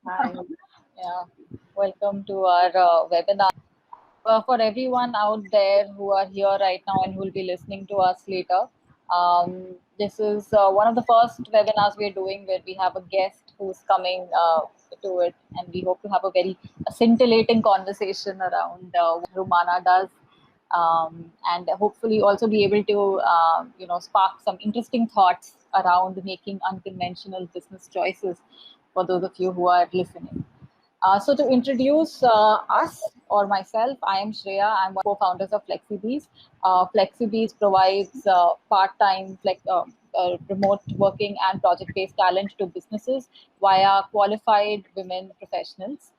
Hi. Yeah, welcome to our webinar. For everyone out there who are here right now and who will be listening to us later, this is one of the first webinars we're doing where we have a guest who's coming to it, and we hope to have a very scintillating conversation around what Rumana does. And hopefully also be able to spark some interesting thoughts around making unconventional business choices for those of you who are listening. So to introduce us or myself, I am Shreya. I'm one of the co-founders of FlexiBees. FlexiBees provides part-time, remote working and project-based talent to businesses via qualified women professionals.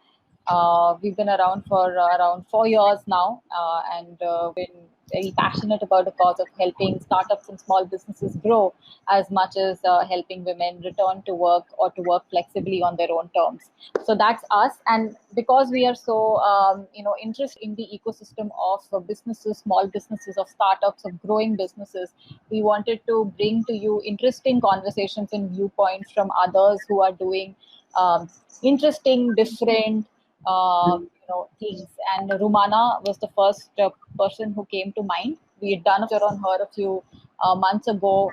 We've been around for around 4 years now, and been very passionate about the cause of helping startups and small businesses grow as much as helping women return to work or to work flexibly on their own terms. So that's us, and because we are so interested in the ecosystem of businesses, small businesses, of startups, of growing businesses, we wanted to bring to you interesting conversations and viewpoints from others who are doing interesting, different things. And Rumana was the first person who came to mind. We had done a feature on her a few months ago,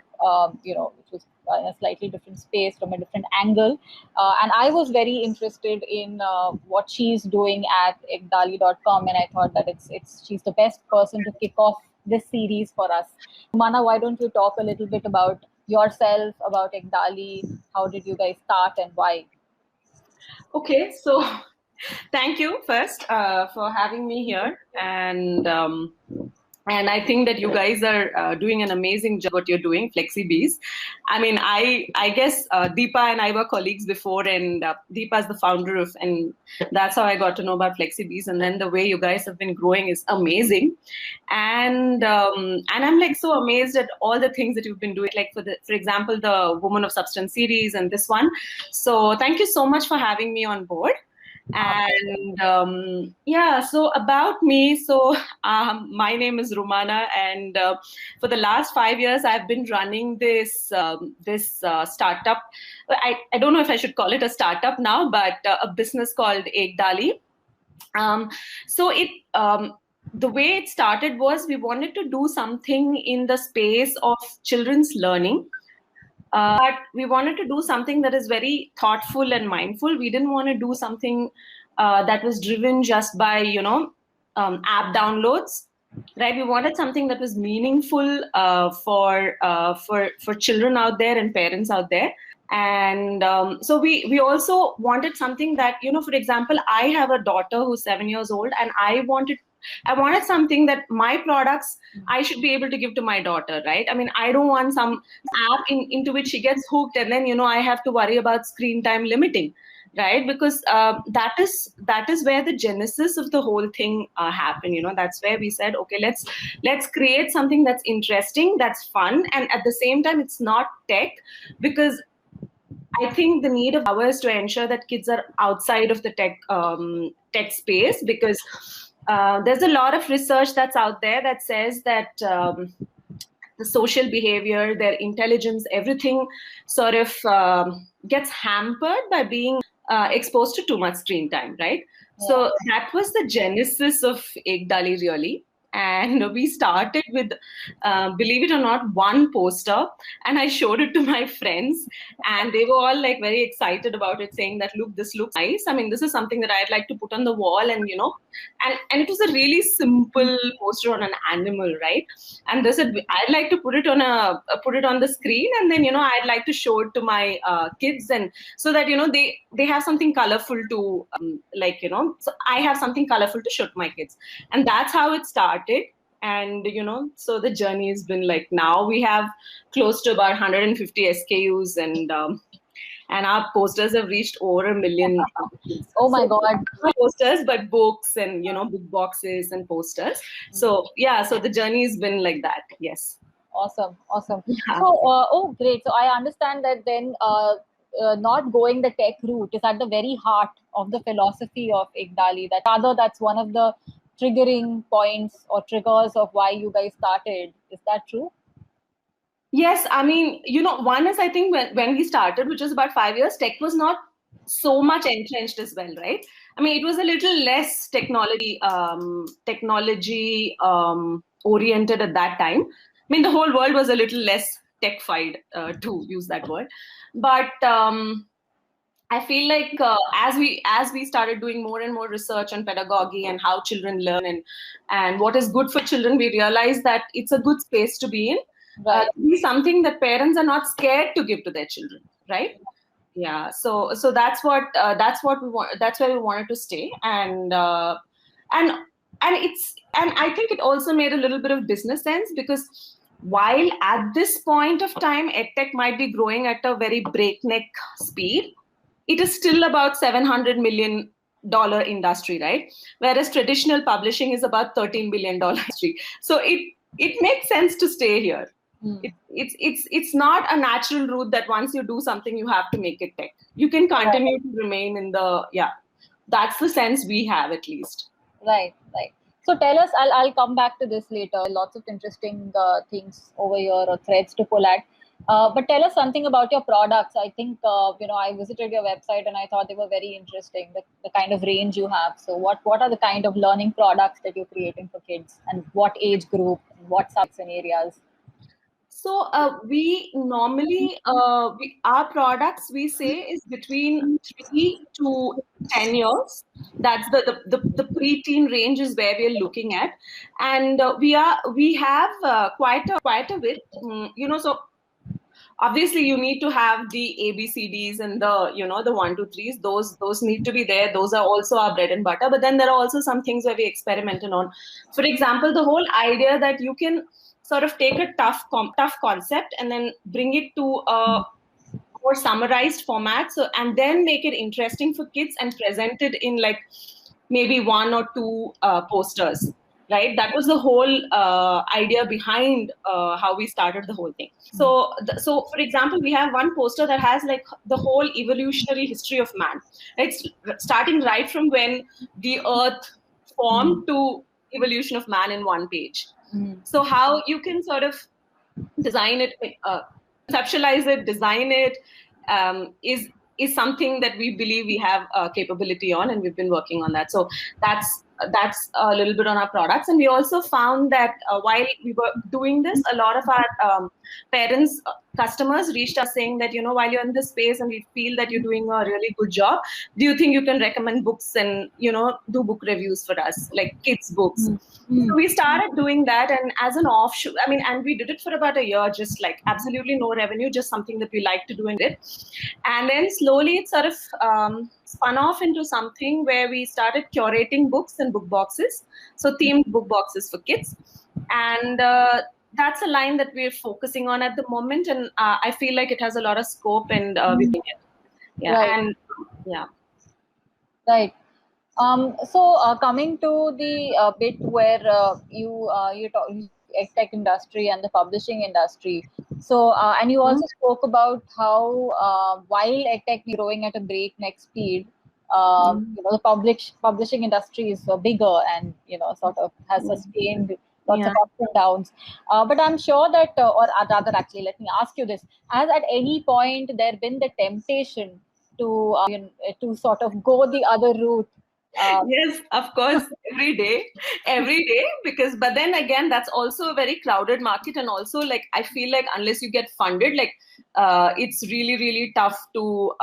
which was in a slightly different space from a different angle. And I was very interested in what she's doing at ekdali.com, and I thought that she's the best person to kick off this series for us. Rumana, why don't you talk a little bit about yourself, about Ekdali? How did you guys start and why? Okay, so thank you first for having me here, and I think that you guys are doing an amazing job. What you're doing, FlexiBees. I mean, I guess Deepa and I were colleagues before, and Deepa is the founder of, and that's how I got to know about FlexiBees. And then the way you guys have been growing is amazing, and I'm like so amazed at all the things that you've been doing. Like for example, the Woman of Substance series and this one. So thank you so much for having me on board. And so about me, so my name is Rumana, and for the last 5 years I've been running this startup. I don't know if I should call it a startup now, but a business called Ekdali. So the way it started was we wanted to do something in the space of children's learning. But we wanted to do something that is very thoughtful and mindful. We didn't want to do something that was driven just by, app downloads, right? We wanted something that was meaningful for children out there and parents out there. And so we also wanted something that, for example, I have a daughter who's 7 years old, and I wanted something that my products I should be able to give to my daughter, right? I mean, I don't want some app into which she gets hooked and then, I have to worry about screen time limiting, right? Because that is where the genesis of the whole thing happened. That's where we said, okay, let's create something that's interesting, that's fun, and at the same time, it's not tech, because I think the need of ours to ensure that kids are outside of the tech space, because there's a lot of research that's out there that says that the social behavior, their intelligence, everything sort of gets hampered by being exposed to too much screen time, right? Yeah. So that was the genesis of Ekdali, really. And we started with, believe it or not, one poster, and I showed it to my friends, and they were all like very excited about it, saying that, look, this looks nice. I mean, this is something that I'd like to put on the wall, and and it was a really simple poster on an animal, right? And they said, I'd like to put it on the screen, and then I'd like to show it to my kids, and so that they have something colorful to so I have something colorful to show to my kids, and that's how it started. And so the journey has been like, now we have close to about 150 SKUs, and our posters have reached over 1 million. Oh my God! Not posters, but books and book boxes and posters. So so the journey has been like that. Yes. Awesome. Yeah. So, great. So I understand that then not going the tech route is at the very heart of the philosophy of Ekdali. That rather, that's one of the triggering points or triggers of why you guys started. Is that true? Yes, I mean, one is, I think when we started, which was about 5 years, tech was not so much entrenched as well, right? I mean, it was a little less technology oriented at that time. I mean, the whole world was a little less tech-fied, to use that word. But I feel like as we started doing more and more research on pedagogy and how children learn and what is good for children, we realized that it's a good space to be in. Right. Something that parents are not scared to give to their children, right? Yeah. So that's what we want. That's where we wanted to stay, and I think it also made a little bit of business sense, because while at this point of time edtech might be growing at a very breakneck speed, it is still about $700 million industry, right? Whereas traditional publishing is about $13 billion industry. So it makes sense to stay here. It's not a natural route that once you do something you have to make it tech. You can continue to remain in the that's the sense we have, at least. Right. So tell us, I'll come back to this later. Lots of interesting things over here, or threads to pull at. But tell us something about your products. I think I visited your website and I thought they were very interesting. The kind of range you have. So what are the kind of learning products that you're creating for kids, and what age group, what subjects and areas? So we normally our products, we say, is between 3 to 10 years. That's the preteen range is where we're looking at, and we have quite a bit. So obviously you need to have the ABCDs and the 1, 2, 3s. Those need to be there. Those are also our bread and butter. But then there are also some things where we experimented on. For example, the whole idea that you can sort of take a tough concept and then bring it to a more summarized format, and then make it interesting for kids and present it in like maybe 1 or 2 posters, right? That was the whole idea behind how we started the whole thing. So for example, we have one poster that has like the whole evolutionary history of man. It's starting right from when the earth formed to evolution of man in one page. So how you can sort of design it, conceptualize it, design it, is something that we believe we have capability on, and we've been working on that. So that's a little bit on our products. And we also found that while we were doing this, a lot of our parents, customers reached us saying that, while you're in this space and we feel that you're doing a really good job, do you think you can recommend books and, do book reviews for us, like kids' books? So we started doing that, and as an offshoot, and we did it for about a year, just like absolutely no revenue, just something that we like to do and did. And then slowly it sort of spun off into something where we started curating books and book boxes, so themed book boxes for kids. And that's a line that we're focusing on at the moment, and I feel like it has a lot of scope, and we think it. Yeah. Right. And yeah. Right. So coming to the bit where you talk tech industry and the publishing industry. So and you also spoke about how while edtech is growing at a breakneck speed, the publishing industry is bigger and sort of has sustained lots of ups and downs. But I'm sure that, or rather, actually, let me ask you this: has at any point there been the temptation to sort of go the other route? Yes, of course, every day, but then again, that's also a very crowded market, and also like I feel like unless you get funded, like it's really, really tough to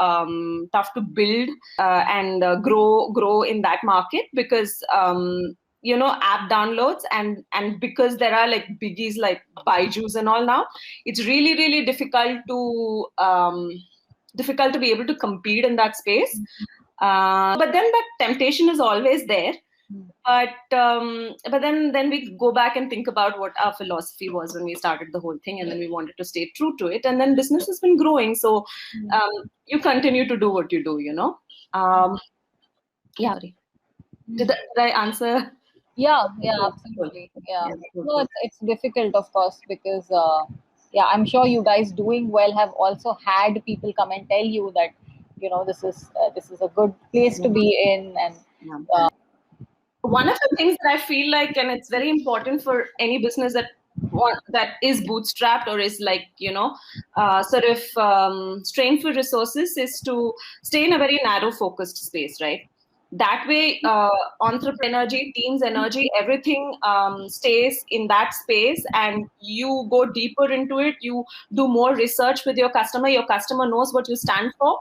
build and grow in that market, because app downloads and because there are like biggies like Byju's and all now, it's really, really difficult to be able to compete in that space. But then that temptation is always there. But then we go back and think about what our philosophy was when we started the whole thing, and then we wanted to stay true to it. And then business has been growing, so you continue to do what you do. Yeah. Did I answer? Yeah, absolutely. Yeah. No, it's difficult, of course, because I'm sure you guys doing well have also had people come and tell you that this is a good place to be in. And one of the things that I feel like, and it's very important for any business, that that is bootstrapped or is like, sort of strained for resources is to stay in a very narrow focused space, right? That way, entrepreneur energy, team's energy, everything stays in that space, and you go deeper into it. You do more research with your customer knows what you stand for,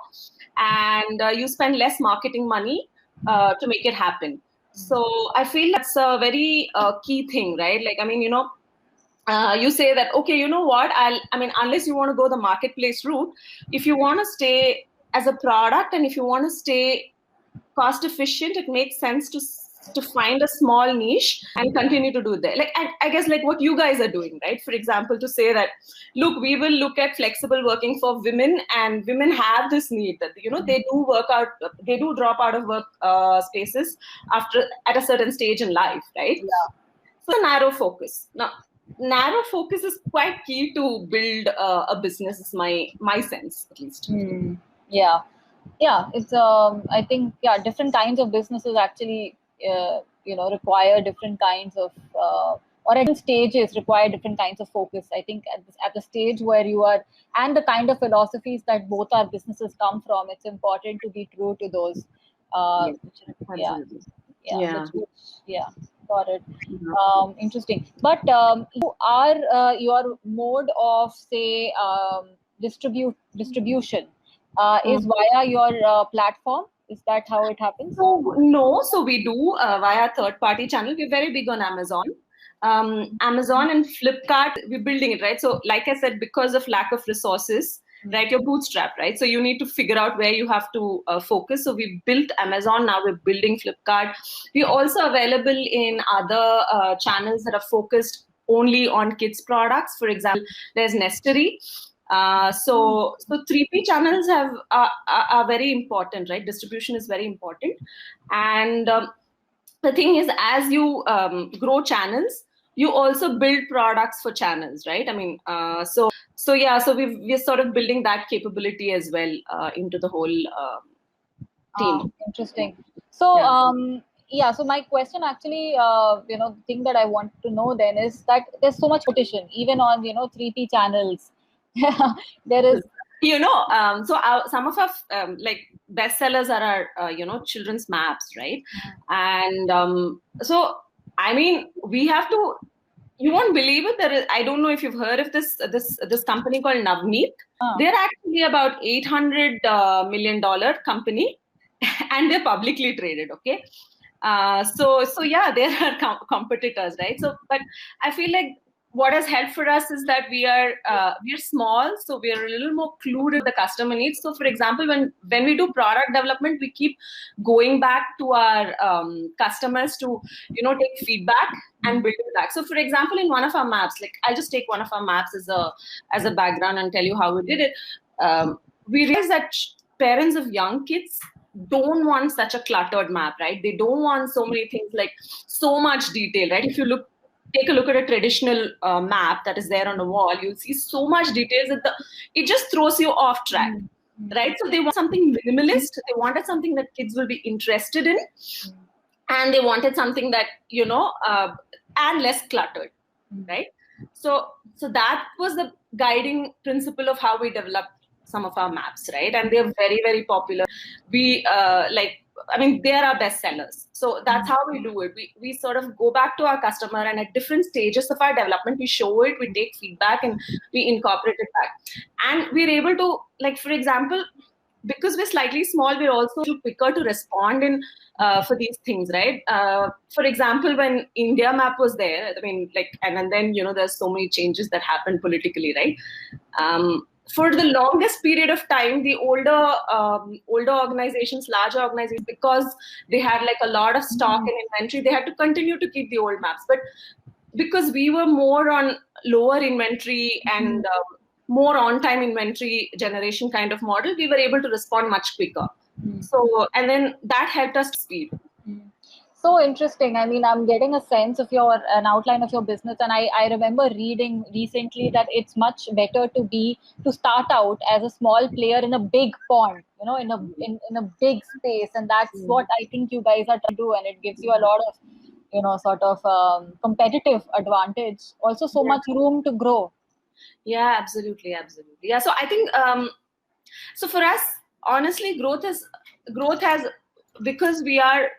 and you spend less marketing money to make it happen. So I feel that's a very key thing, right? Like, I mean, you say that, okay, you know what, unless you want to go the marketplace route, if you want to stay as a product and if you want to stay cost efficient, it makes sense to find a small niche and continue to do that. Like, I guess like what you guys are doing, right? For example, to say that, look, we will look at flexible working for women, and women have this need that, they do drop out of work spaces at a certain stage in life, right? Yeah. So narrow focus. Now, narrow focus is quite key to build a business, is my sense, at least. Yeah, it's I think different kinds of businesses actually require different kinds of or at different stages require different kinds of focus. I think at the stage where you are, and the kind of philosophies that both our businesses come from, it's important to be true to those. Absolutely. Got it. Interesting. But your mode of, say, distribution is via your platform. Is that how it happens? So we do via third-party channel. We're very big on Amazon. Amazon and Flipkart, we're building it, right? So like I said, because of lack of resources, right, you're bootstrapped, right? So you need to figure out where you have to focus. So we built Amazon, now we're building Flipkart. We're also available in other channels that are focused only on kids products. For example, there's Nestery. So 3P channels are very important, right? Distribution is very important. And the thing is, as you grow channels, you also build products for channels, right? I mean, so we're sort of building that capability as well into the whole team. Interesting. So so my question actually, the thing that I want to know then is that there's so much competition, even on 3P channels. There is, some of our like bestsellers are our children's maps, right? And so I mean, we have to. You won't believe it. I don't know if you've heard of this company called Navneet. They're actually about $800 million company, and they're publicly traded. Okay, so yeah, they are competitors, right? So, but I feel like what has helped for us is that we're small, so we're a little more clued with the customer needs. So, for example, when we do product development, we keep going back to our customers to take feedback and build it back. So, for example, in one of our maps, like I'll just take one of our maps as a background and tell you how we did it. We realized that parents of young kids don't want such a cluttered map, right? They don't want so many things, like so much detail, right? If you take a look at a traditional map that is there on the wall, you'll see so much details that it just throws you off track, right? So they want something minimalist. They wanted something that kids will be interested in, and they wanted something that and less cluttered, right? So that was the guiding principle of how we developed some of our maps, right? And they're very, very popular. We they're our best sellers. So that's how we do it. We sort of go back to our customer, and at different stages of our development, we show it, we take feedback, and we incorporate it back. And we're able to, like, for example, because we're slightly small, we're also quicker to respond in for these things, right? For example, when India map was there, I mean, like, and then there's so many changes that happened politically, right? For the longest period of time, the older organizations, larger organizations, because they had like a lot of stock and inventory, they had to continue to keep the old maps. But because we were more on lower inventory and more on-time inventory generation kind of model, we were able to respond much quicker. So, and then that helped us speed. So interesting. I mean, I'm getting a sense of an outline of your business, and I remember reading recently that it's much better to start out as a small player in a big pond, in a big space, and that's what I think you guys are trying to do, and it gives you a lot of sort of competitive advantage, also so much room to grow. Yeah, absolutely. Yeah. So I think, so for us, honestly, growth has, because we are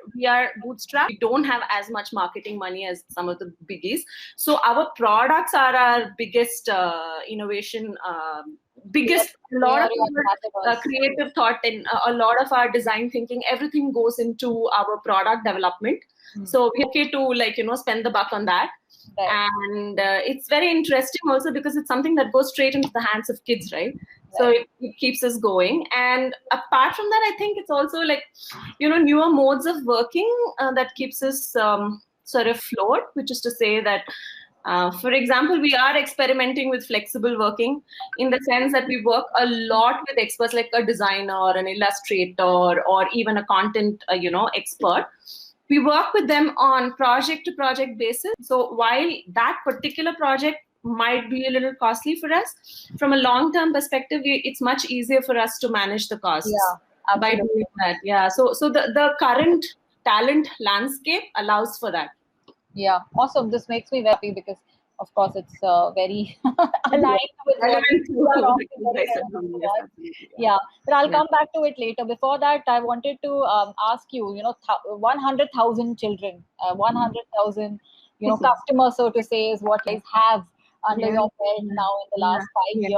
bootstrapped, we don't have as much marketing money as some of the biggies. So our products are our biggest innovation, biggest, a lot of our, creative thought and a lot of our design thinking, everything goes into our product development. So we're okay to spend the buck on that. Right. And it's very interesting also because it's something that goes straight into the hands of kids, right? So it keeps us going. And apart from that, I think it's also newer modes of working that keeps us sort of float, which is to say that for example, we are experimenting with flexible working in the sense that we work a lot with experts like a designer or an illustrator or even a content expert. We work with them on project to project basis. So while that particular project might be a little costly for us, from a long-term perspective, it's much easier for us to manage the costs by doing that. Yeah. So the current talent landscape allows for that. Yeah, awesome. This makes me very happy because, of course, it's very aligned with what you are offering. Yeah, but I'll come back to it later. Before that, I wanted to ask you, 100,000 children, 100,000, customers, so to say, is what you have under your belt now in the last 5 years.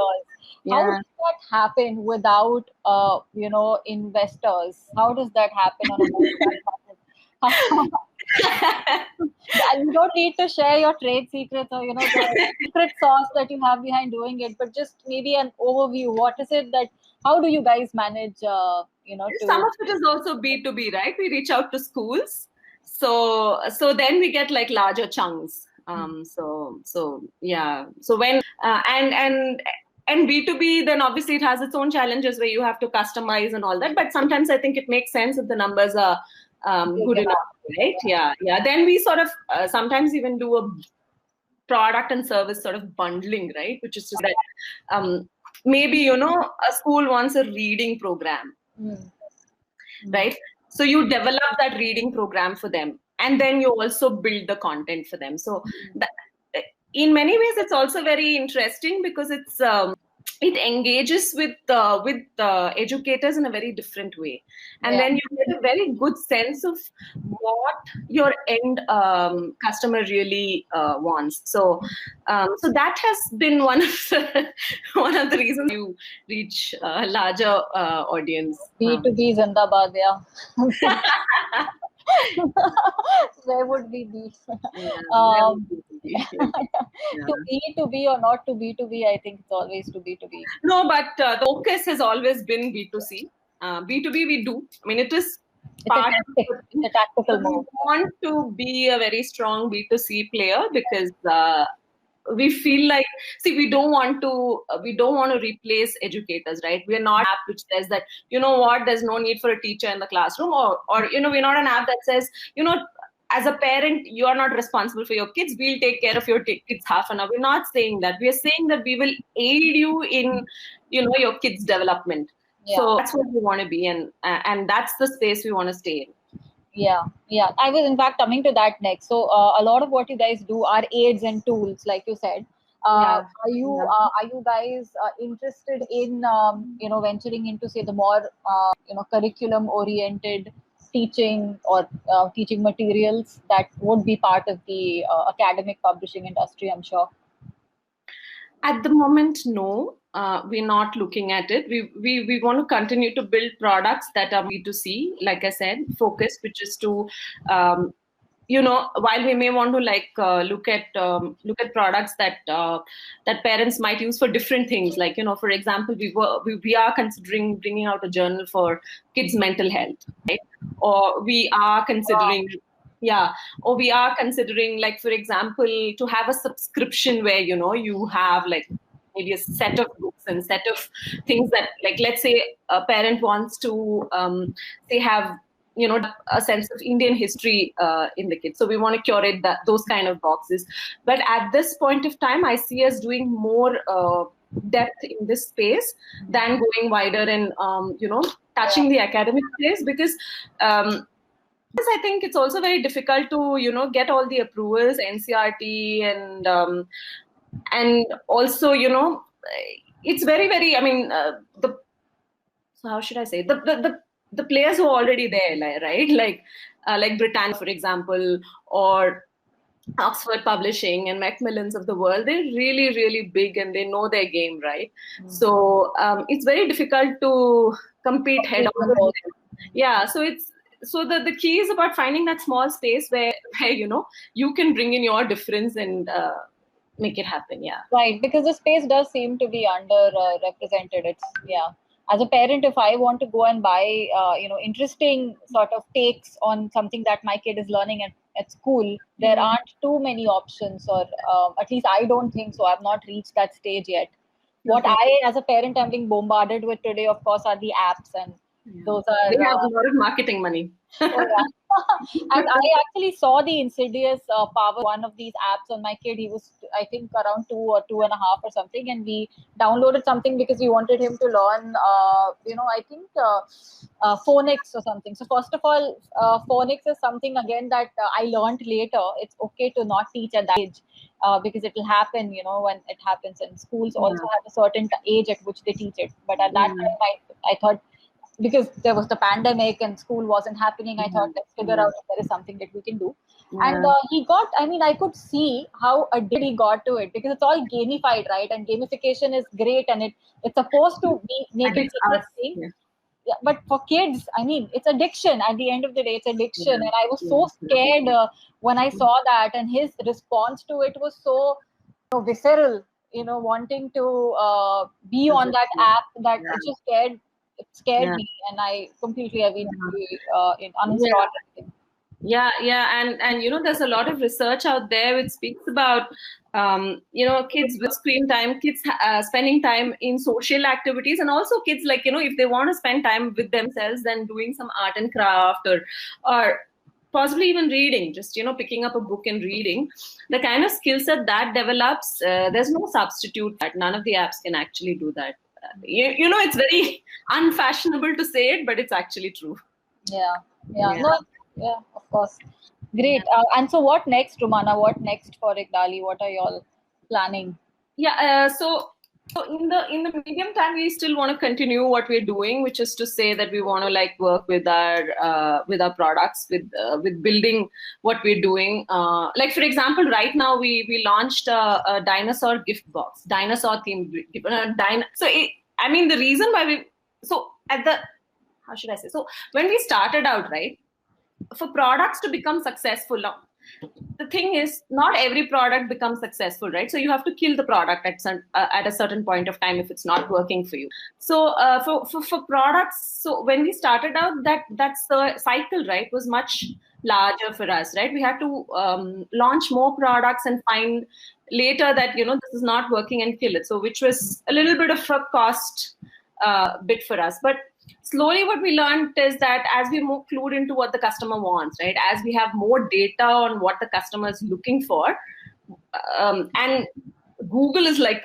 How does that happen without, investors? How does that happen on a budget? You don't need to share your trade secrets or the secret sauce that you have behind doing it, but just maybe an overview. What is it that? How do you guys manage? Some of it is also B2B, right? We reach out to schools, so then we get larger chunks. So yeah. So when and B2B, then obviously it has its own challenges where you have to customize and all that. But sometimes I think it makes sense if the numbers are good enough, right? Yeah. Then we sort of sometimes even do a product and service sort of bundling, right? Which is just that maybe a school wants a reading program, right? So you develop that reading program for them, and then you also build the content for them. So in many ways, it's also very interesting because it engages with educators in a very different way, and then you get a very good sense of what your end customer really wants. So that has been one of the reasons you reach a larger audience. B2B Zindabad, yeah. Where would we be? To B2B or not to B2B, I think it's always to B2B. No, but the focus has always been B2C. B2B we do. I mean, it is part of the tactical move. We want to be a very strong B2C player because we feel like, we don't want to replace educators, right? We're not an app which says that, there's no need for a teacher in the classroom, or we're not an app that says, as a parent, you are not responsible for your kids. We'll take care of your kids half an hour. We're not saying that. We're saying that we will aid you in, your kids' development. Yeah. So that's what we want to be, and that's the space we want to stay in. Yeah. I was in fact coming to that next. So a lot of what you guys do are aids and tools, like you said. Are you guys interested in venturing into, say, the more curriculum oriented teaching or teaching materials that would be part of the academic publishing industry? I'm sure. At the moment, no. We're not looking at it. We want to continue to build products that are B2C, like I said, focused, which is to, while we may want to look at products that parents might use for different things, like, for example, we are considering bringing out a journal for kids' mental health, right? Or we are considering. Wow. Yeah. Or we are considering, for example, to have a subscription where, you have maybe a set of books and set of things that, let's say a parent wants to, they have, a sense of Indian history in the kids. So we want to curate those kind of boxes. But at this point of time, I see us doing more depth in this space than going wider and, touching the academic space, because I think it's also very difficult to, get all the approvals, NCRT, and also, it's very, very, I mean, so how should I say, the players who are already there, right? Like Britannia, for example, or Oxford Publishing and Macmillans of the world, they're really, really big and they know their game, right? So it's very difficult to compete head on with them. Yeah, so the key is about finding that small space where you can bring in your difference and make it happen. Yeah. Right, because the space does seem to be under represented. It's As a parent, if I want to go and buy interesting sort of takes on something that my kid is learning at school, there aren't too many options, or at least I don't think so. I've not reached that stage yet. What I, as a parent, am being bombarded with today, of course, are the apps, and those are they have a lot of marketing money. And I actually saw the Insidious power one of these apps on my kid. He was, I think, around 2 or 2.5 or something, and we downloaded something because we wanted him to learn, I think phonics or something. So first of all, phonics is something again that I learned later. It's okay to not teach at that age. Because it will happen, when it happens. And schools also have a certain age at which they teach it. But at that time, I thought, because there was the pandemic and school wasn't happening, I thought, let's figure out if there is something that we can do. And he got, I could see how addicted he got to it, because it's all gamified, right? And gamification is great, and it's supposed to be making it interesting. Yeah, but for kids, it's addiction. At the end of the day, it's addiction. And I was so scared when I saw that, and his response to it was so visceral, wanting to be on that app, that it just scared me, and I completely uninstalled everything. Yeah, and there's a lot of research out there which speaks about kids with screen time, kids spending time in social activities, and also kids, like, if they want to spend time with themselves, then doing some art and craft, or possibly even reading, just picking up a book and reading, the kind of skill set that develops, there's no substitute that. None of the apps can actually do that. It's very unfashionable to say it, but it's actually true. Yeah, of course. Great. And so what next, Rumana? What next for Ekdali? What are you all planning? Yeah, so in the medium time, we still want to continue what we're doing, which is to say that we want to work with our products, with building what we're doing. Like, for example, right now we launched a dinosaur gift box, dinosaur themed gift. So the reason why how should I say? So when we started out, right, for products to become successful, now the thing is, not every product becomes successful, right? So you have to kill the product at a certain point of time if it's not working for you. So for products, so when we started out, that cycle, right, was much larger for us, right? We had to launch more products and find later that this is not working and kill it. So which was a little bit of a cost bit for us, but slowly what we learned is that as we more clued into what the customer wants, right, as we have more data on what the customer is looking for, and Google is like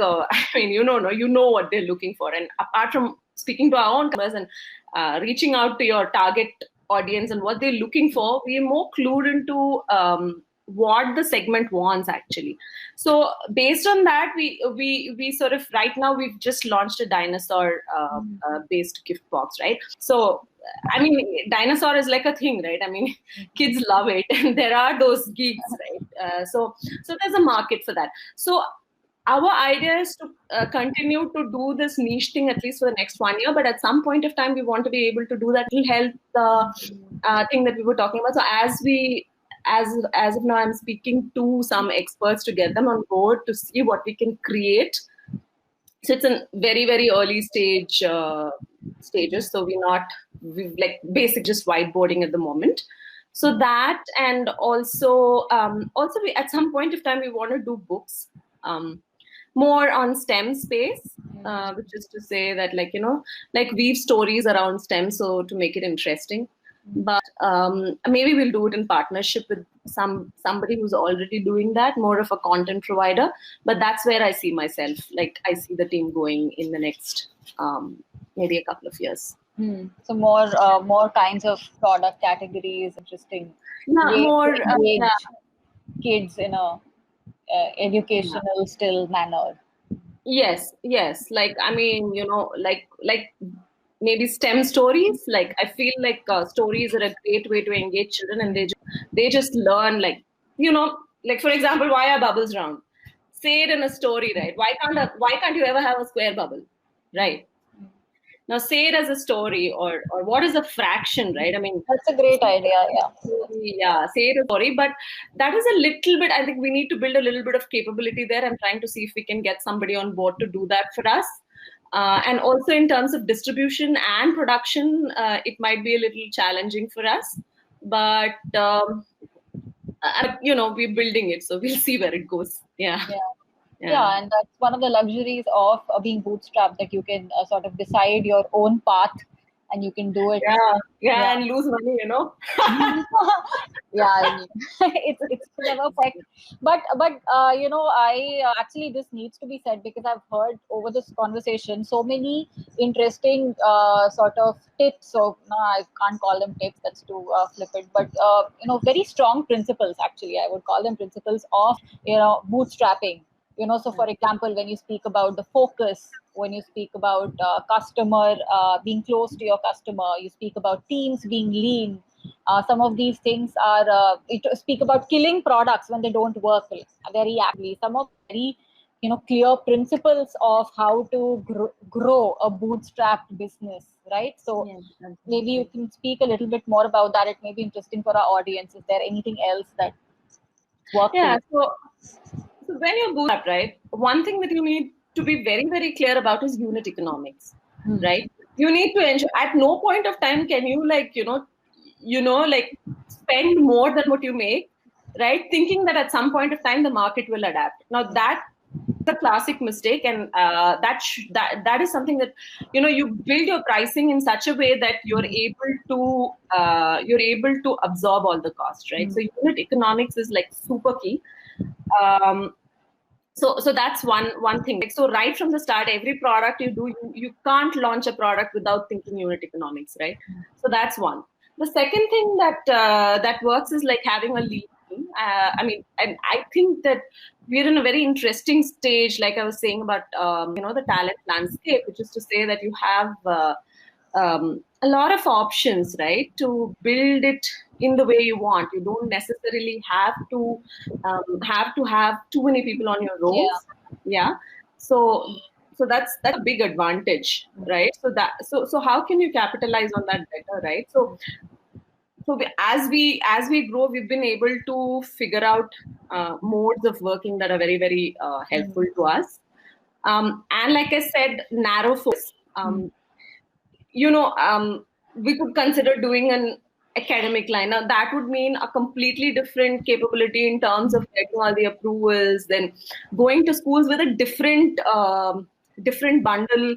you know what they're looking for, and apart from speaking to our own customers and reaching out to your target audience and what they're looking for, we're more clued into what the segment wants actually. So based on that, we sort of, right now we've just launched a dinosaur based gift box, right? So dinosaur is like a thing, right? Kids love it, and there are those geeks, right? So there's a market for that. So our idea is to continue to do this niche thing at least for the next 1 year, but at some point of time we want to be able to do that. It will help the thing that we were talking about. So as of now, I'm speaking to some experts to get them on board to see what we can create. So it's in very, very early stages. So we've basic just whiteboarding at the moment. So that, and also we, at some point of time, we want to do books, more on STEM space, which is to say that weave stories around STEM, so to make it interesting. But maybe we'll do it in partnership with somebody who's already doing that, more of a content provider. But that's where I see myself. I see the team going in the next maybe a couple of years. So more kinds of product categories, interesting Yeah, way to more. Yeah, engage kids in a yeah. educational still manner. Yes, yes. Like, I mean, like maybe STEM stories. Like, I feel like stories are a great way to engage children, and they just learn. Like for example, why are bubbles round? Say it in a story, right? Why can't you ever have a square bubble, right? Now say it as a story, or what is a fraction, right? I mean, That's a great idea. Yeah. yeah, say it as a story, but that is a little bit. I think we need to build a little bit of capability there. I'm trying to see if we can get somebody on board to do that for us. And also in terms of distribution and production, it might be a little challenging for us, but we're building it, so we'll see where it goes. Yeah, Yeah. yeah. Yeah, and that's one of the luxuries of being bootstrapped, that you can sort of decide your own path and you can do it. Yeah, yeah, Yeah. and lose money. Yeah, I mean, it's never perfect, but I actually, this needs to be said, because I've heard over this conversation so many interesting sort of tips. So no, I can't call them tips, that's too flippant, but very strong principles, actually I would call them principles of bootstrapping. So for example, when you speak about the focus, when you speak about customer, being close to your customer, you speak about teams being lean. Some of these things are speak about killing products when they don't work very actively. Some of very clear principles of how to grow a bootstrapped business, right? So Yeah, maybe you absolutely. can speak a little bit more about that. It may be interesting for our audience. Is there anything else that worked for Yeah. you? So when you're bootstrapped, right, one thing that you need to be very, very clear about is unit economics, Hmm. right? You need to ensure at no point of time can you like spend more than what you make, right? Thinking that at some point of time the market will adapt. Now that is a classic mistake, and that is something that you build your pricing in such a way that you're able to absorb all the cost, right? Hmm. So unit economics is like super key. um, so that's one thing. Like, so right from the start, every product you do, you can't launch a product without thinking unit economics, right? So that's one. The second thing that works is like having a lead team. I mean, and I think that we're in a very interesting stage, like I was saying about the talent landscape, which is to say that you have a lot of options, right, to build it in the way you want. You don't necessarily have too many people on your Yeah. rolls. Yeah. So that's a big advantage, right? So how can you capitalize on that better, right? As we grow, we've been able to figure out modes of working that are very, very helpful to us. And like I said, narrow focus. We could consider doing an academic line. Now, that would mean a completely different capability in terms of getting all the approvals, then going to schools with a different bundle,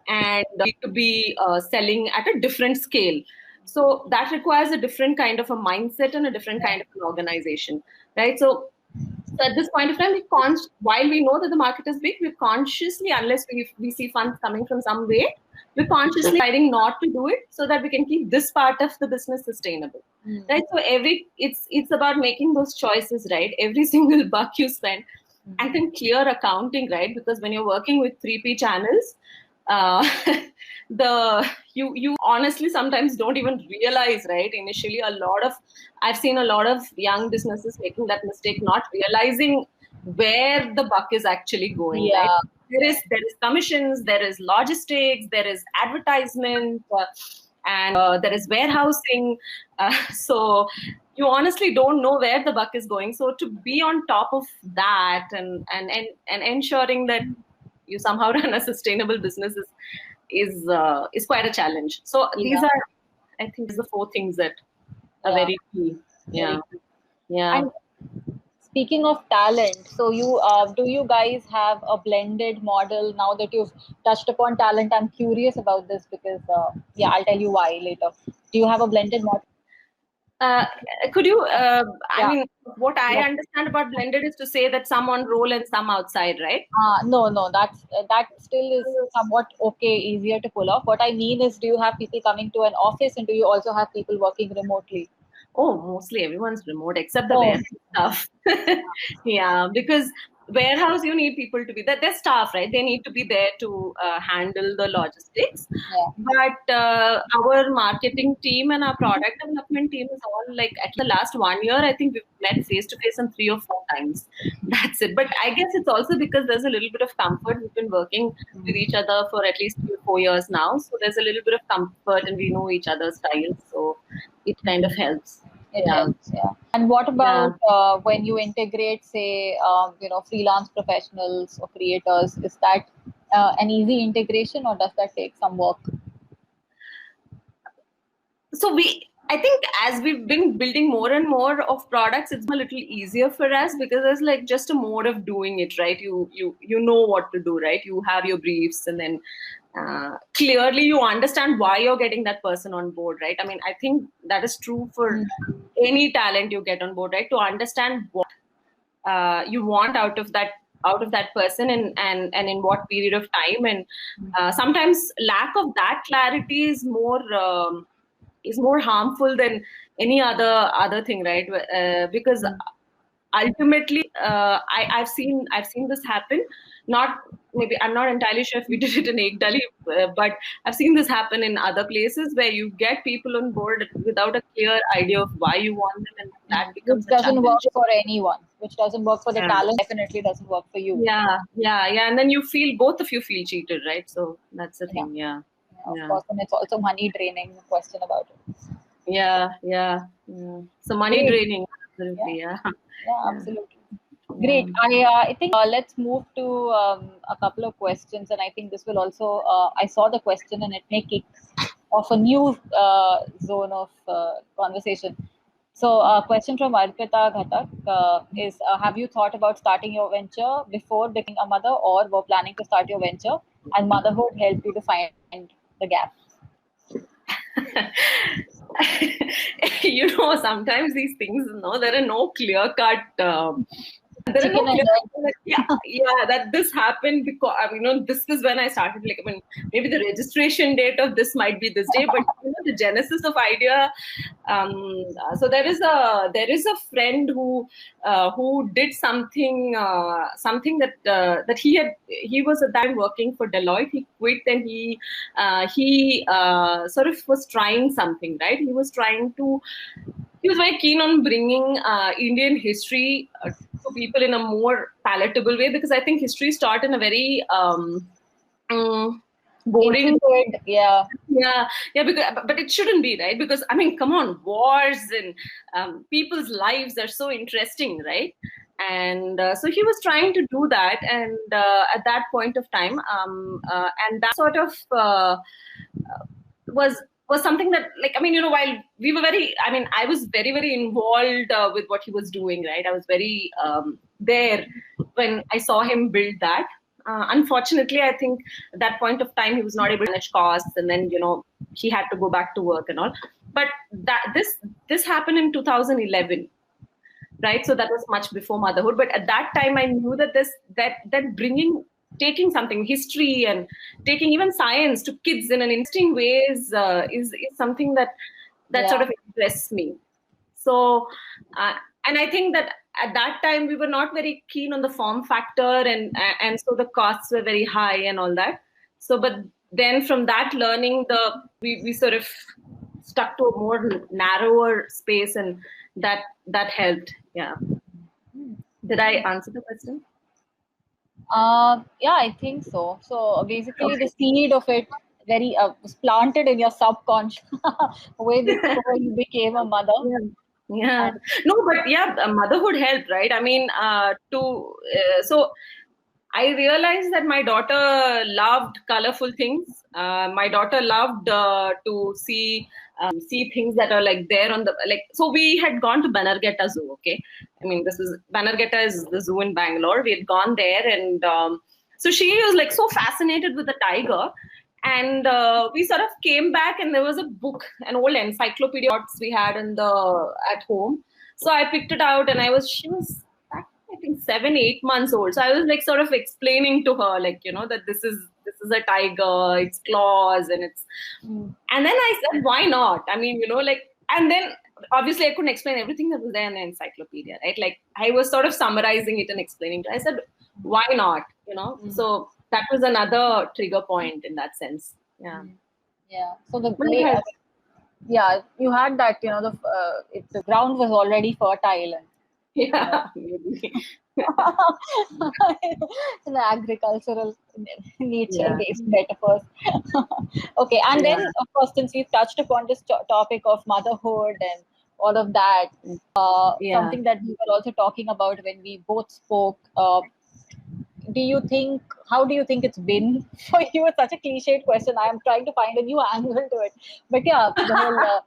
and need to be selling at a different scale. So that requires a different kind of a mindset and a different kind of an organization, right? So at this point of time, while we know that the market is big, we're consciously, unless we see funds coming from some way, we're consciously deciding not to do it so that we can keep this part of the business sustainable, right? So it's about making those choices, right? Every single buck you spend, and then clear accounting, right? Because when you're working with 3P channels, uh, the you honestly sometimes don't even realize, right? Initially, I've seen a lot of young businesses making that mistake, not realizing where the buck is actually going, right? Yeah. There is commissions, there is logistics, there is advertisement, and there is warehousing. So you honestly don't know where the buck is going. So to be on top of that, and ensuring that you somehow run a sustainable business is quite a challenge. So Yeah. I think, the four things that are Yeah. very key. Very Yeah, cool. yeah. And speaking of talent, so do you guys have a blended model? Now that you've touched upon talent, I'm curious about this because yeah, I'll tell you why later. Do you have a blended model? Uh, could you, I Yeah. mean, what I Yes. understand about blended is to say that some on roll and some outside, right? No, that still is somewhat okay, easier to pull off. What I mean is, do you have people coming to an office, and do you also have people working remotely? Oh, mostly everyone's remote except the Oh, warehouse stuff. Yeah, because warehouse you need people to be there. They're staff, right? They need to be there to handle the logistics. yeah. But our marketing team and our product development team is all like at the last 1 year, I think we've met face to face on 3 or 4 times. That's it. But I guess it's also because there's a little bit of comfort. We've been working with each other for at least 3 or 4 years now. So there's a little bit of comfort and we know each other's styles. So it kind of helps. It Yeah. helps, yeah. And what Yeah. about when you integrate, say, freelance professionals or creators? Is that an easy integration, or does that take some work? So I think as we've been building more and more of products, it's a little easier for us because there's like just a mode of doing it, right? You know what to do, right? You have your briefs, and then clearly you understand why you're getting that person on board, right? I mean, I think that is true for any talent you get on board, right? To understand what you want out of that person, and in what period of time, and sometimes lack of that clarity is more harmful than any other thing, right? Because ultimately, I've seen this happen. Not maybe I'm not entirely sure if we did it in Ekdali, but I've seen this happen in other places where you get people on board without a clear idea of why you want them, and that Which becomes a doesn't work challenge. for anyone. Which doesn't work for the Yeah, talent, definitely doesn't work for you. yeah, and then both of you feel cheated, right? So that's the Yeah, thing. Yeah, yeah, of yeah, course. And it's also money draining, no question about it. yeah. So money Great. draining, Yeah, absolutely. Yeah, yeah, yeah, absolutely. yeah. Great. I think let's move to a couple of questions, and I think this will also. I saw the question, and it may kick off a new zone of conversation. So, a question from Arpita Ghatak is: have you thought about starting your venture before becoming a mother, or were planning to start your venture, and motherhood helped you to find the gap? Sometimes these things, there are no clear cut. There are Chicken no and clear egg. yeah, that this happened because this is when I started. Like, I mean, maybe the registration date of this might be this day, but the genesis of idea. So there is a friend who did something that he was at that time working for Deloitte. He quit, and he sort of was trying something, right? He was very keen on bringing Indian history to people in a more palatable way, because I think history is taught in a very boring. Insipid, yeah. Yeah, because but it shouldn't be, right? Because I mean, come on, wars and people's lives are so interesting, right? And so he was trying to do that, and at that point of time, and that sort of was something that, like, I mean, while we were very, I mean, I was very, very involved with what he was doing, right? I was very there when I saw him build that. Unfortunately, I think at that point of time he was not able to manage costs, and then he had to go back to work and all. But this happened in 2011, right? So that was much before motherhood. But at that time, I knew that taking something, history, and taking even science to kids in an interesting way is something that sort Yeah. of interests me. So, uh, and I think that at that time we were not very keen on the form factor, and so the costs were very high and all that. So, but then from that learning, we sort of stuck to a more narrower space, and that helped. Yeah. Did I answer the question? Yeah, I think so. So basically, the Okay. seed of it was planted in your subconscious way before you became a mother. Yeah. Yeah. And No, but yeah, motherhood helped, right? I mean, so I realized that my daughter loved colorful things. My daughter loved to see things that are like there on the, like. So we had gone to Bannerghatta Zoo. Okay, I mean, this is Bannerghatta is the zoo in Bangalore. We had gone there, and so she was like so fascinated with the tiger. And we sort of came back, and there was a book, an old encyclopedia we had at home. So I picked it out, and she was, I think, 7-8 months old. So I was like sort of explaining to her, like, that this is a tiger, its claws, and it's. And then I said, why not? I mean, and then obviously I couldn't explain everything that was there in the encyclopedia, right? Like I was sort of summarizing it and explaining to her. I said, why not? So that was another trigger point in that sense. Yeah. Yeah. So you had that, the ground was already fertile. And, yeah. Maybe. The agricultural nature-based metaphors. Okay, and then of course, since we've touched upon this topic of motherhood and all of that, something that we were also talking about when we both spoke. How do you think it's been for you? It's such a cliched question. I am trying to find a new angle to it. But yeah, the whole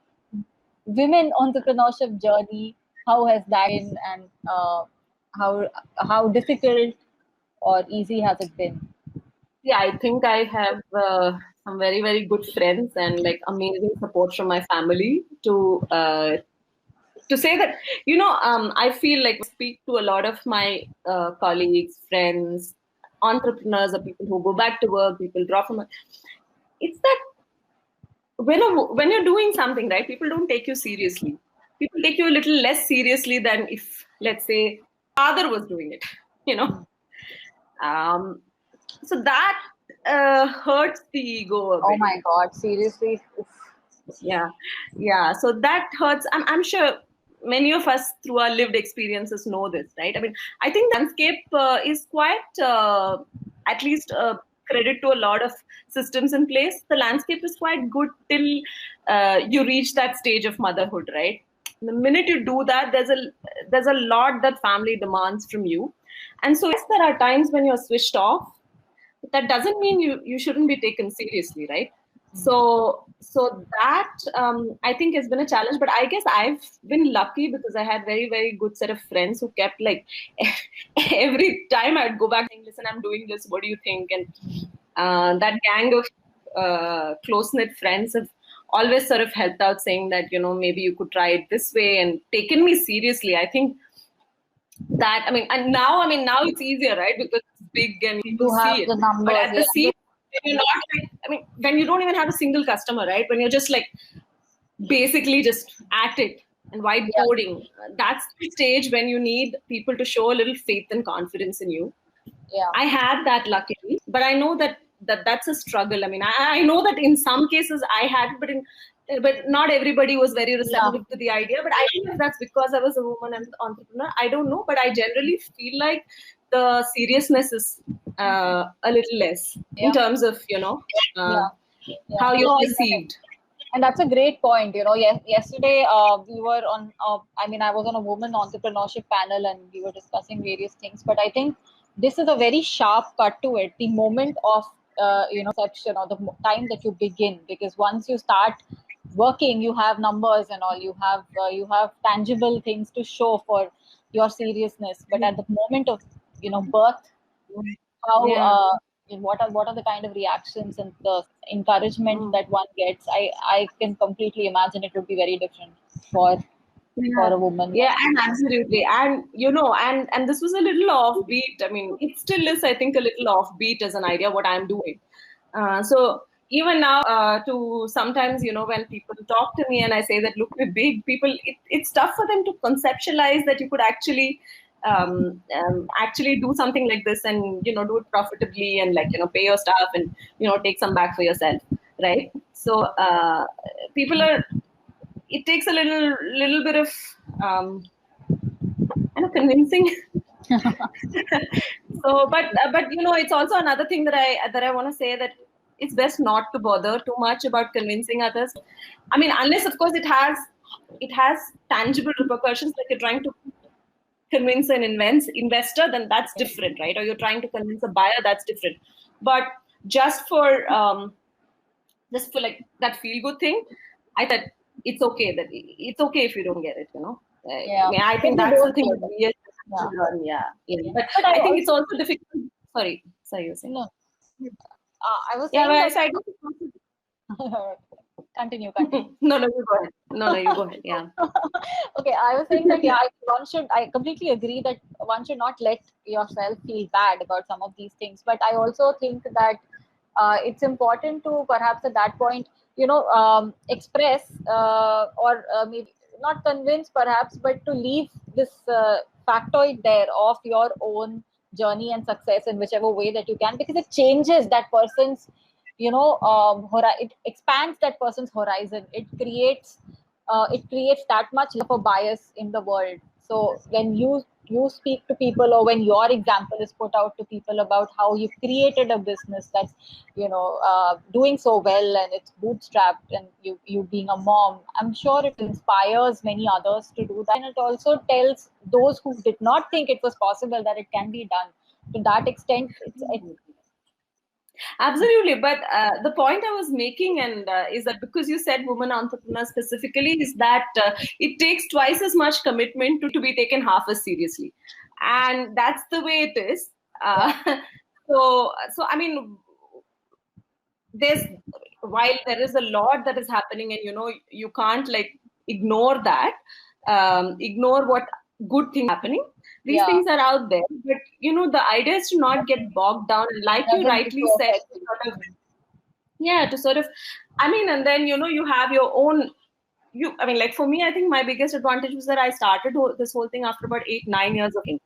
women entrepreneurship journey, how has that been, and how difficult or easy has it been? Yeah, I think I have some very, very good friends and like amazing support from my family to say that, I feel like I speak to a lot of my colleagues, friends, entrepreneurs, or people who go back to work, people drop from. It's that when you're doing something, right, people don't take you seriously. People take you a little less seriously than if, let's say, father was doing it, so that hurts the ego a bit. Oh my God, seriously? Yeah. So that hurts. I'm sure many of us through our lived experiences know this, right? I mean, I think the landscape is quite, at least credit to a lot of systems in place. The landscape is quite good till you reach that stage of motherhood, right? The minute you do that, there's a lot that family demands from you. And so yes, there are times when you're switched off. But that doesn't mean you shouldn't be taken seriously, right? So that I think has been a challenge, but I guess I've been lucky because I had very, very good set of friends who kept like every time I'd go back saying, listen, I'm doing this, what do you think? And that gang of close-knit friends have always sort of helped out, saying that, maybe you could try it this way, and taken me seriously. I think that, now it's easier, right? Because it's big and people see it. The numbers, but at the same you're not when you don't even have a single customer, right? When you're just like basically just at it and whiteboarding, that's the stage when you need people to show a little faith and confidence in you. I had that luckily, but I know that's a struggle. I know that in some cases I had, but not everybody was very receptive to the idea. But I don't know if that's because I was a woman and entrepreneur. I don't know, but I generally feel like the seriousness is a little less in terms of how you're perceived. And that's a great point. Yesterday we were on. I was on a woman entrepreneurship panel, and we were discussing various things. But I think this is a very sharp cut to it. The moment of perception, or the time that you begin, because once you start working, you have numbers and all. You have tangible things to show for your seriousness. But at the moment of birth, how what are the kind of reactions and the encouragement that one gets? I can completely imagine it would be very different for a woman. Yeah, and absolutely. And and this was a little offbeat. It still is, I think, a little offbeat as an idea what I'm doing. So even now, to sometimes, when people talk to me and I say that, look, we're big, people, it's tough for them to conceptualize that you could actually do something like this and, do it profitably and pay your staff and, take some back for yourself. Right. So people it takes a little bit of convincing. So, but it's also another thing that I want to say, that it's best not to bother too much about convincing others. Unless of course it has tangible repercussions, like you're trying to convince an investor, then that's different, right? Or you're trying to convince a buyer, that's different. But just for like that feel good thing, I thought it's okay if you don't get it, I think that's the thing that we have to learn. But I think it's also difficult. Sorry, you're saying. No. I was Yeah, saying but I that. Continue. No, you go ahead. No, you go ahead. Yeah. Okay, I was saying that, yeah, I completely agree that one should not let yourself feel bad about some of these things. But I also think that it's important to perhaps at that point, express or maybe not convince perhaps, but to leave this factoid there of your own journey and success in whichever way that you can, because it changes that person's, it expands that person's horizon. It creates that much of a bias in the world. So when you speak to people, or when your example is put out to people about how you've created a business that's doing so well, and it's bootstrapped, and you being a mom, I'm sure it inspires many others to do that, and it also tells those who did not think it was possible that it can be done. To that extent, it's Absolutely. But the point I was making, and is that because you said women entrepreneurs specifically, is that it takes twice as much commitment to be taken half as seriously. And that's the way it is. So I mean, there's while there is a lot that is happening, and you can't like ignore that, ignore what good things happening. These things are out there, but the idea is to not get bogged down, and like you doesn't rightly said, to sort of, I mean, and then you have your own. I mean, like for me, I think my biggest advantage was that I started this whole thing after about 8-9 years of it.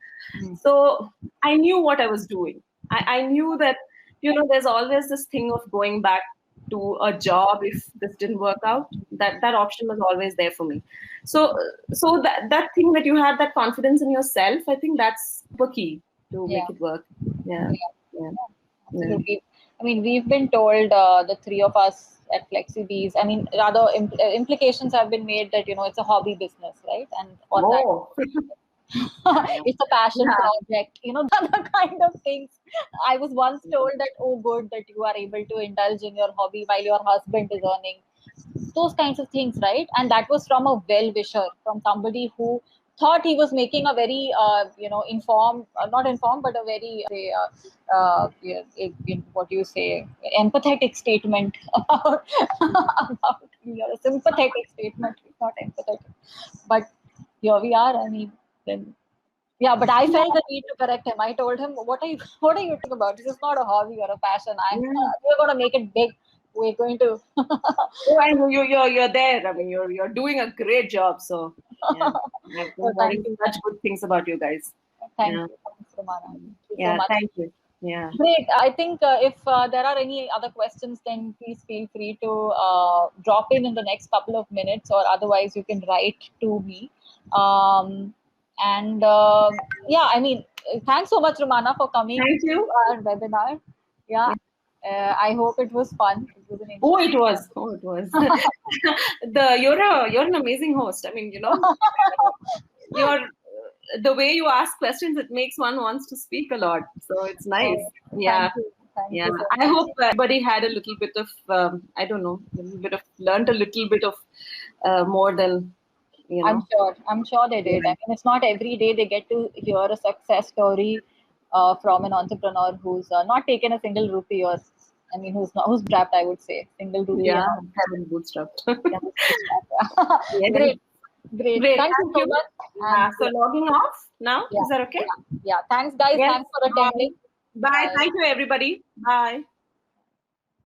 So I knew what I was doing. I knew that there's always this thing of going back to a job if this didn't work out. That option was always there for me. So that thing that you had, that confidence in yourself, I think that's the key to make it work. Yeah. Absolutely. I mean, we've been told, the three of us at FlexiBees, I mean, rather implications have been made that, it's a hobby business, right? And it's a passion project, the kind of things. I was once told that, oh, good, that you are able to indulge in your hobby while your husband is earning. Those kinds of things, right? And that was from a well-wisher, from somebody who thought he was making a very, informed, not informed, but a very, what do you say, empathetic statement about me, or a sympathetic statement, not empathetic. But here we are. I mean, then. Yeah, but I felt the need to correct him. I told him, "What are you talking about? This is not a hobby or a passion. We're going to make it big. We're going to." Oh, and you're there. I mean, you're doing a great job. So yeah, I've been hearing such good things about you guys. Thank you, Romana. Thank you so much. Thank you. Yeah. Great. I think if there are any other questions, then please feel free to drop in the next couple of minutes, or otherwise you can write to me. And I mean, thanks so much, Romana, for coming to our webinar. Yeah. I hope it was fun. It was. You're an amazing host. I mean, the way you ask questions, it makes one wants to speak a lot. So it's nice. Thank you. I hope everybody had a little bit of, learned a little bit of more than, I'm sure they did. I mean, it's not every day they get to hear a success story from an entrepreneur who's not taken a single rupee, or I mean, who's bootstrapped, I would say, single rupee. Yeah, haven't bootstrapped. Great. Thank you so much. So logging off now. Is that okay? Yeah. Thanks, guys. Thanks for attending. Bye. Thank you, everybody. Bye.